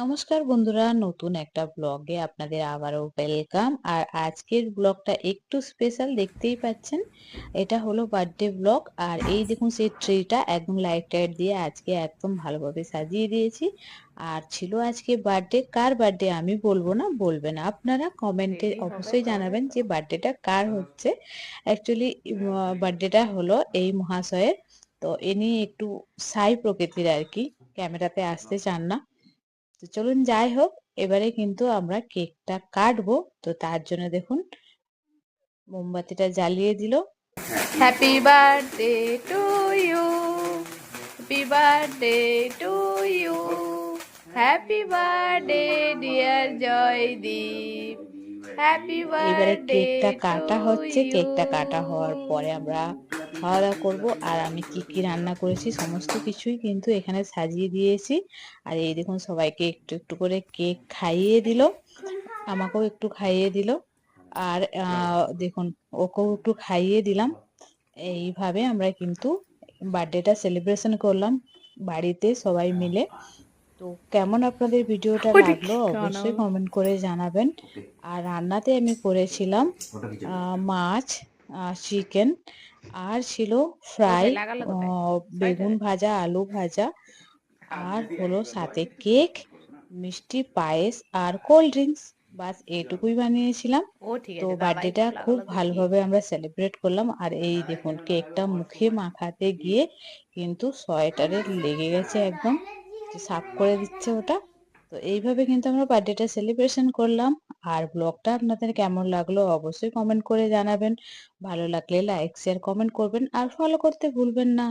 নমস্কার বন্ধুরা, নতুন একটা ব্লগে আপনাদের আবারও ওয়েলকাম। আর আজকের ব্লগটা একটু স্পেশাল, দেখতেই পাচ্ছেন। এটা হলো বার্থডে ব্লগ। আর এই দেখুন সেই ট্রিটা একদম লাইট টাইট দিয়ে আজকে একদম ভালোভাবে সাজিয়ে দিয়েছি। আর ছিল আজকে বার্থডে। কার বার্থডে আমি বলবো না, বলবেন আপনারা কমেন্টে রেডি হবে অবশ্যই তবে জানাবেন তো। যে বার্থডেটা কার হচ্ছে। অ্যাকচুয়ালি বার্থডেটা হলো এই মহাশয়ের। তো ইনি একটু সাই প্রকৃতির আর কি, ক্যামেরাতে আসতে চান না। তো চলুন যাই হোক, এবারে কিন্তু আমরা কেকটা কাটবো। তো তার জন্য দেখুন মোমবাতিটা জ্বালিয়ে দিল। Happy birthday to you, happy birthday to you, happy birthday dear Joydeep, happy এবারে বার্থডে কেকটা টু কাটা হচ্ছে। ইউ। কেকটা কাটা হওয়ার পরে আমরা খাওয়া দাওয়া করবো। আর আমি কি কি রান্না করেছি সমস্ত কিছুই কিন্তু এখানে সাজিয়ে দিয়েছি। আর এই দেখুন সবাইকে একটু একটু করে কেক খাইয়ে দিল, আমাকেও একটু খাইয়ে দিল। আর দেখুন ওকেও একটু খাইয়ে দিলাম। এইভাবে আমরা কিন্তু বার্থডেটা সেলিব্রেশন করলাম বাড়িতে সবাই মিলে। তো কেমন আপনাদের ভিডিওটা ওটা কি লাগলো বানাবো? অবশ্যই কমেন্ট করে জানাবেন। আর রান্নাতে আমি করেছিলাম মাছ, চিকেন, আর ছিল ফ্রাই, কোথায় লাগালো, কোথায় বেগুন সোয়েটারে? ভাজা, আলু ভাজা, আর হলো সাথে কেক, মিষ্টি, পায়েস আর কোল্ড ড্রিঙ্কস। বাস এইটুকুই বানিয়েছিলাম। ও ঠিক তো আছে, দাদা বার্থডেটা একটু খুব লাগালো দেখি। ভালোভাবে আমরা সেলিব্রেট করলাম। আর এই দেখুন কেকটা মুখে মাখাতে গিয়ে কিন্তু সোয়েটারে লেগে গেছে একদম। তো সাফ করে দিচ্ছে ওটা। তো এইভাবে কিন্তু আমরা বার্থডেটা সেলিব্রেশন করলাম। আর ব্লগটা আপনাদের কেমন লাগলো অবশ্যই কমেন্ট করে জানাবেন। ভালো লাগলে লাইক শেয়ার কমেন্ট করবেন আর ফলো করতে ভুলবেন না।